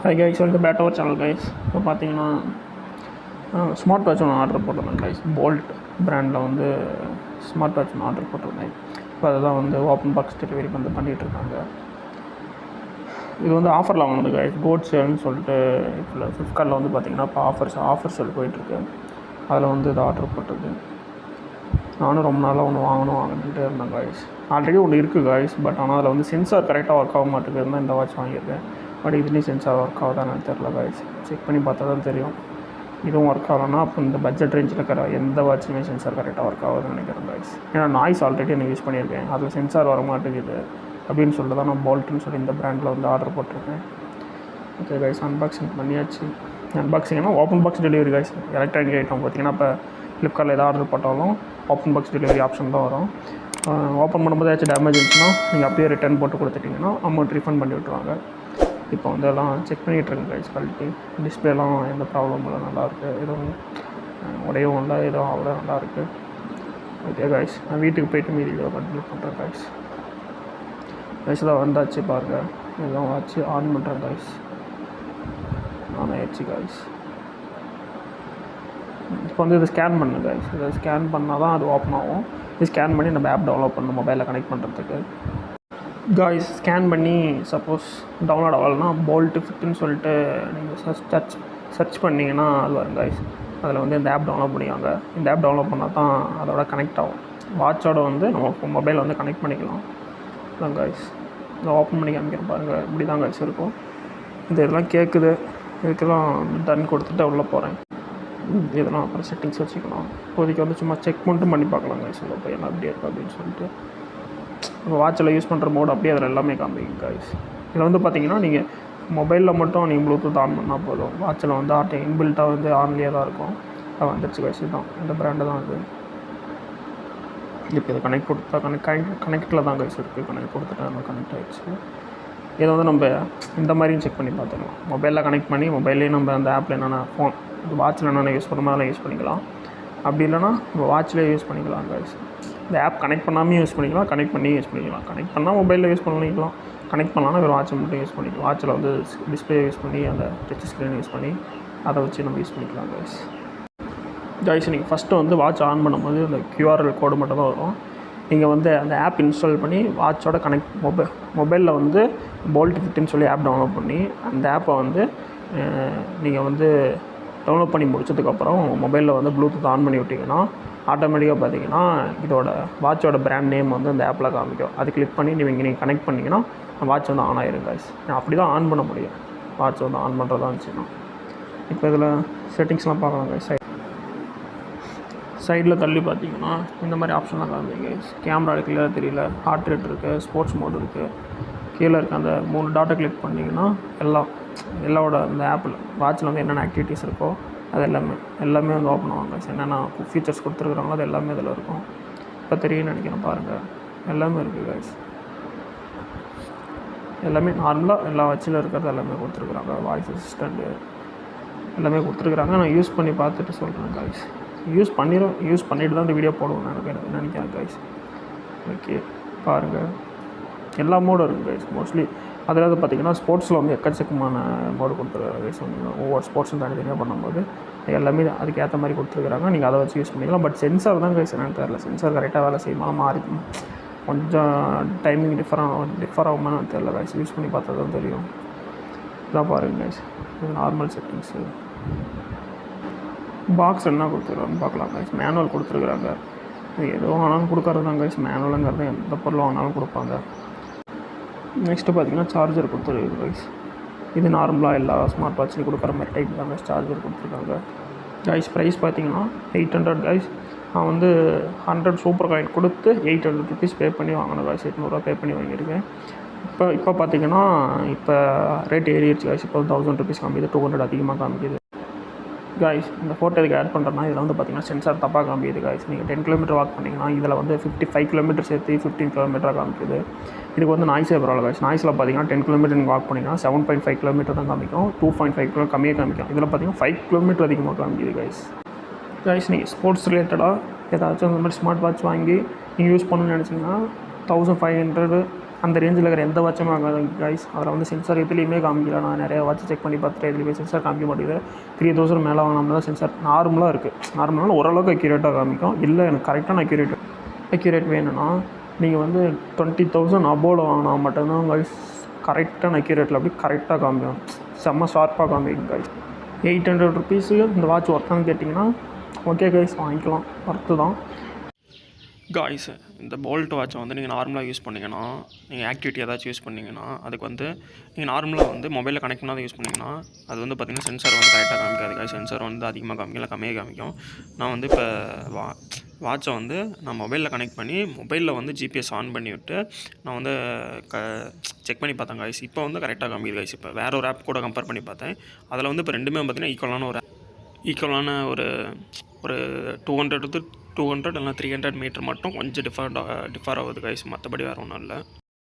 High guys, welcome back to our channel guys. இப்போ பார்த்தீங்கன்னா smart watch ஒன்று order போட்டிருந்தேன் கைஸ். போல்ட் பிராண்டில் வந்து ஸ்மார்ட் வாட்ச் ஒன்று ஆர்டர் போட்டிருந்தேன். இப்போ அதுதான் வந்து ஓப்பன் பாக்ஸ் டெலிவரி வந்து பண்ணிகிட்ருக்காங்க. இது வந்து ஆஃபரில் வாங்கினது கைஸ். கோட் சேல்னு சொல்லிட்டு இப்போ ஃப்ளிப்கார்ட்டில் வந்து பார்த்திங்கன்னா இப்போ ஆஃபர் சேல் போயிட்டுருக்கு. அதில் வந்து இது ஆர்டர் போட்டிருக்கு. நானும் ரொம்ப நாளாக ஒன்று வாங்கணுன்ட்டு இருந்தேன் கைஸ். ஆல்ரெடி ஒன்று இருக்குது கைஸ், பட் ஆனால் அதில் வந்து சென்சார் கரெக்டாக ஒர்க் ஆக மாட்டேங்குது தான் இந்த வாட்ச் வாங்கியிருக்கேன். பட் இதுலேயும் சென்சார் ஒர்க் ஆகுதான்னு தெரில கைஸ். செக் பண்ணி பார்த்தா தான் தெரியும். இதுவும் ஒர்க் ஆகலைன்னா அப்போ இந்த பட்ஜெட் ரேஞ்சில் இருக்கிற எந்த வாட்சுமே சென்சார் கரெக்டாக ஒர்க் ஆகுதுன்னு நினைக்கிறேன் கைஸ். ஏன்னா நாய்ஸ் ஆல்ரெடி நான் யூஸ் பண்ணியிருக்கேன், அதில் சென்சார் வர மாட்டேங்குது அப்படின்னு சொல்லிட்டு தான் நான் போல்ட்டுன்னு சொல்லி இந்த பிராண்டில் வந்து ஆர்டர் போட்டிருக்கேன். ஓகே கைஸ், அன்பாக்சிங் பண்ணியாச்சு. அன்பாக்சிங்னா open box delivery guys. Electronic item பார்த்திங்கன்னா இப்போ ஃப்ளிப்கார்ட்டில் எதாவது ஆர்டர் போட்டாலும் ஓப்பன் பாக்ஸ் டெலிவரி ஆப்ஷன் தான் வரும். ஓப்பன் பண்ணும்போது ஏதாச்சும் டேமேஜ் இருந்துச்சுன்னா நீங்கள் அப்படியே ரிட்டர்ன் போட்டு கொடுத்துட்டிங்கன்னா அமௌண்ட் ரீஃபண்ட் பண்ணி விட்ருவாங்க. இப்போ வந்து எல்லாம் செக் பண்ணிகிட்ருக்கேன் கைஸ். குவாலிட்டி டிஸ்பிளேலாம் எந்த ப்ராப்ளமும் இல்லை, நல்லாயிருக்கு. எதுவும் உடையவும் இல்லை, எதுவும் அவ்வளோ நல்லாயிருக்கு. ஓகே கைஸ், நான் வீட்டுக்கு போய்ட்டு மீதி வீடியோ கண்டினியூ பண்ணுறேன் கைஸ். கைஸ் தான் வந்தாச்சு பாருங்கள். இதெல்லாம் வச்சு ஆன் பண்ணுறேன் கைஸ். ஆன் ஆயிடுச்சு கைஸ். இப்போ வந்து இதை ஸ்கேன் பண்ணுங்க கைஸ். இதை ஸ்கேன் பண்ணால் தான் அது ஓப்பன் ஆகும். இது ஸ்கேன் பண்ணி நம்ம ஆப் டவுன்லோட் பண்ணணும் மொபைலில் கனெக்ட் பண்ணுறதுக்கு கைஸ். ஸ்கேன் பண்ணி சப்போஸ் டவுன்லோட் ஆகலைன்னா போல்ட் ஃபிட்னு சொல்லிட்டு நீங்கள் சர்ச் பண்ணிங்கன்னா அது வரும் கைஸ். அதில் வந்து இந்த ஆப் டவுன்லோட் பண்ணிக்காங்க. இந்த ஆப் டவுன்லோட் பண்ணால் தான் அதோட கனெக்ட் ஆகும். வாட்சோட வந்து நம்ம மொபைலில் வந்து கனெக்ட் பண்ணிக்கலாம். அதான் கைஸ், இதை ஓப்பன் பண்ணி காமிக்கிறேன் பாருங்கள். இப்படி தான் கைஸ் இருக்கும். இதெல்லாம் கேட்குது. இதுக்கெல்லாம் டன் கொடுத்துட்டு உள்ளே போகிறேன். இதெல்லாம் அப்புறம் செட்டிங்ஸ் வச்சுக்கணும். இப்போதைக்கு வந்து சும்மா செக் மட்டும் பண்ணி பார்க்கலாம் கைஸ். இப்போ என்ன அப்படியே இருக்குது அப்படின்னு சொல்லிட்டு நம்ம வாட்சில் யூஸ் பண்ணுற மோட் அப்படியே அதில் எல்லாமே காமிக்கும் கைஸ். இதில் வந்து பார்த்திங்கன்னா நீங்கள் மொபைலில் மட்டும் நீங்கள் ப்ளூடூத் ஆன் பண்ணால் போதும். வாட்சில் வந்து இன்பில்ட்டாக வந்து ஆன்லேயே தான் இருக்கும். அது வந்துடுச்சு கைஸ். இதுதான் இந்த பிராண்டு தான் அது. இப்போ இதை கனெக்ட் கொடுத்தா கனெக்டில் தான் கைஸ் இருக்குது. கனெக்ட் கொடுத்துட்டு நம்ம கனெக்ட் ஆகிடுச்சு. இதை வந்து நம்ம இந்த மாதிரியும் செக் பண்ணி பார்த்துக்கலாம். மொபைலில் கனெக்ட் பண்ணி மொபைல்லேயே நம்ம அந்த ஆப்பில் என்னென்ன ஃபோன் வாட்சில் என்னென்ன யூஸ் பண்ணுமோ அதெல்லாம் யூஸ் பண்ணிக்கலாம். அப்படி இல்லைனா நம்ம வாட்சிலே யூஸ் பண்ணிக்கலாம் கைஸ். இந்த ஆப் கனெக்ட் பண்ணாமல் யூஸ் பண்ணிக்கலாம், கனெக்ட் பண்ணி யூஸ் பண்ணிக்கலாம். கனெக்ட் பண்ணால் மொபைலில் யூஸ் பண்ணிக்கலாம். கனெக்ட் பண்ணலாம்னா வெறும் வாட்சை மட்டும் யூஸ் பண்ணிக்கலாம். வாட்சில் வந்து டிஸ்பிளே யூஸ் பண்ணி அந்த டச் ஸ்க்ரீன் யூஸ் பண்ணி அதை வச்சு நம்ம யூஸ் பண்ணிக்கலாம் கைஸ். கைஸ், நீங்கள் ஃபஸ்ட்டு வந்து வாட்ச் ஆன் பண்ணும்போது அந்த QRL கோடு மட்டும் தான் வரும். நீங்கள் வந்து அந்த ஆப் இன்ஸ்டால் பண்ணி வாட்சோட மொபைலில் வந்து போல்ட் ஃபிட்னு சொல்லி ஆப் டவுன்லோட் பண்ணி அந்த ஆப்பை வந்து நீங்கள் வந்து டவுன்லோட் பண்ணி முடிச்சதுக்கப்புறம் மொபைலில் வந்து ப்ளூடூத் ஆன் பண்ணி விட்டிங்கன்னா ஆட்டோமேட்டிக்காக பார்த்தீங்கன்னா இதோட வாட்சோட பிராண்ட் நேம் வந்து அந்த ஆப்பில் காமிக்கும். அது கிளிக் பண்ணி நீங்கள் கனெக்ட் பண்ணிங்கன்னா வாட்ச் வந்து ஆன் ஆகிரும் கைஸ். அப்படி தான் ஆன் பண்ண முடியும். வாட்ச் வந்து ஆன் பண்ணுறதா இருந்துச்சுன்னா. இப்போ இதில் செட்டிங்ஸ்லாம் பார்க்கலாம் கைஸ். சைடில் தள்ளி பார்த்தீங்கன்னா இந்த மாதிரி ஆப்ஷன்லாம் காமிங்க கைஸ். கேமரா இருக்குல்ல தெரியல, ஹார்ட் ரேட் இருக்குது, ஸ்போர்ட்ஸ் மோட் இருக்குது. கீழே இருக்க அந்த 3 டாட்டை கிளிக் பண்ணிங்கன்னா எல்லாவோட அந்த ஆப்பில் வாட்சில் வந்து என்னென்ன ஆக்டிவிட்டீஸ் இருக்கோ அது எல்லாமே வந்து ஓப்பன் ஆகும் கைஸ். என்னென்ன ஃபீச்சர்ஸ் கொடுத்துருக்குறாங்களோ அது எல்லாமே இதில் இருக்கும். இப்போ தெரியும்னு நினைக்கிறேன் பாருங்கள். எல்லாமே இருக்குது கைஸ். எல்லாமே நார்மலாக எல்லா வாட்சில் இருக்கிறது எல்லாமே கொடுத்துருக்குறாங்க. வாய்ஸ் அசிஸ்டண்ட்டு எல்லாமே கொடுத்துருக்குறாங்க. நான் யூஸ் பண்ணி பார்த்துட்டு சொல்கிறேன் கைஸ். யூஸ் பண்ணிட்டு தான் இந்த வீடியோ போடுவோம் நினைக்கிறேன் கைஸ். ஓகே பாருங்கள், எல்லா மோடும் இருக்குது கைஸ். மோஸ்ட்லி அதில் வந்து பார்த்திங்கன்னா ஸ்போர்ட்ஸில் வந்து எக்கச்சக்கமான மோடு கொடுத்துருக்காங்க கைஸ். ஒவ்வொரு ஸ்போர்ட்ஸும் தனித்தனியாக பண்ணும்போது எல்லாமே அதுக்கு ஏற்ற மாதிரி கொடுத்துருக்குறாங்க. நீங்கள் அதை வச்சு யூஸ் பண்ணிக்கலாம். பட் சென்சார் தான் கைஸ் என்னென்னு தெரியல. சென்சார் கரெக்டாக வேலை செய்யுமா மாறி கொஞ்சம் டைமிங் டிஃபர் ஆகுமான்னு தெரியல கைஸ். யூஸ் பண்ணி பார்த்தா தான் தெரியும். இதான் பாருங்கள் கைஸ், இது நார்மல் செட்டிங்ஸு. பாக்ஸ் என்ன கொடுத்துருக்காங்கன்னு பார்க்கலாம் கைஸ். மேனுவல் கொடுத்துருக்குறாங்க. எதுவும் ஆனாலும் கொடுக்கறது தான் கைஸ். மேனுவலுங்கிறது எந்த பொருளும் ஆனாலும் கொடுப்பாங்க. நெக்ஸ்ட்டு பார்த்திங்கன்னா சார்ஜர் கொடுத்துருக்கு கைஸ். இது நார்மலாக எல்லா ஸ்மார்ட் வாட்ச்லையும் கொடுக்குற மாதிரி டைப் தான் கைஸ் சார்ஜர் கொடுத்துருக்காங்க கைஸ். ப்ரைஸ் பார்த்திங்கன்னா 800 கைஸ். நான் வந்து 100 சூப்பர் காயின் கொடுத்து 800 ருபீஸ் பே பண்ணி வாங்கினேன் கைஸ். 800 பே பண்ணி வாங்கியிருக்கேன். இப்போ பார்த்திங்கன்னா இப்போ ரேட் ஏறிடுச்சு கைஸ். இப்போ 1000 ருபீஸ் காமிக்குது, 200 அதிகமாக காமிக்குது கைஸ். இந்த ஃபோட்டோ இதுக்கு ஆட் பண்ணுறேன்னா இதில் வந்து பார்த்திங்கன்னா சென்சார் தப்பாக காமிக்குது கைஸ். நீங்கள் 10 கிலோமீட்டர் வாக் பண்ணிங்கன்னா இதில் வந்து 55 கிலோமீட்டர் சேர்த்து 15 கிலோமீட்டராக காமிக்குது. இதுக்கு வந்து நாய்ஸே பரவாயில்ல கைஸ். நாய்ஸில் பார்த்திங்கன்னா 10 கிலோமீட்டர் நீங்கள் வாக் பண்ணிங்கன்னா 7.5 கிலோமீட்டர் தான் காமிக்கும். 2.5 கிலோ கம்மியாக காமிக்கும். இதில் பார்த்திங்கன்னா 5 கிலோமீட்டர் அதிகமாக காமிக்குது கைஸ். நீங்கள் ஸ்போர்ட்ஸ் ரிலேட்டடாக ஏதாச்சும் அந்த மாதிரி ஸ்மார்ட் வாட்ச் வாங்கி நீங்கள் யூஸ் பண்ணணும்னு நினச்சிங்கன்னா 1500 அந்த ரேஞ்சில் இருக்கிற எந்த வாட்சும் ஆகாது கைஸ். அதில் வந்து சென்சார் எதுலேயுமே காமிக்கல. நான் நிறைய வாட்ச் செக் பண்ணி பார்த்துட்டு எதுலேயுமே சென்சார் காமிக்க மாட்டேங்குது. 3000 மேலே வாங்கினோம்னா தான் சென்சார் நார்மலாக இருக்குது. நார்மலாக ஓரளவுக்கு அக்யூரேட்டாக காமிக்கும். இல்லை எனக்கு கரெக்டான அக்யூரேட் வேணும்னா நீங்கள் வந்து 20,000 அபோவில் வாங்கினா மட்டும்தான் கைஸ் கரெக்டான அக்யூரேட்டில் அப்படி கரெக்டாக காமிக்கும். செம்ம ஷார்ப்பாக காமிக்கும் கைஸ். 800 ருபீஸுக்கு இந்த வாட்ச் ஒர்த்தான்னு கேட்டிங்கன்னா ஓகே கைஸ், வாங்கிக்கலாம், ஒர்த்து தான் காய்ஸ். இந்த போல்ட் வாட்சை வந்து நீங்கள் நார்மலாக யூஸ் பண்ணிங்கன்னா, நீங்கள் ஆக்டிவிட்டி ஏதாச்சும் யூஸ் பண்ணிங்கன்னா, அதுக்கு வந்து நீங்கள் நார்மலாக வந்து மொபைலில் கனெக்ட் பண்ணாத யூஸ் பண்ணிங்கன்னா அது வந்து பார்த்திங்கன்னா சென்சார் வந்து கரெக்டாக காமிக்காது காய்ஸ். சென்சார் வந்து அதிகமாக காமிக்கல, கம்மியாக காமிக்கும். நான் வந்து இப்போ வாட்சை வந்து நான் மொபைலில் கனெக்ட் பண்ணி மொபைலில் வந்து ஜிபிஎஸ் ஆன் பண்ணி விட்டு நான் வந்து செக் பண்ணி பார்த்தேன் காய்ஸ். இப்போ வந்து கரெக்டாக காமிக்குது காய்ஸ். இப்போ வேறு ஒரு ஆப் கூட கம்பேர் பண்ணி பார்த்தேன். அதில் வந்து இப்போ ரெண்டுமே பார்த்திங்கன்னா ஈக்குவலான ஒரு 200 இல்லைனா 300 மீட்டர் மட்டும் கொஞ்சம் டிஃபர் ஆகுது கைஸ். மற்றபடி வேறு ஒன்றும் இல்லை.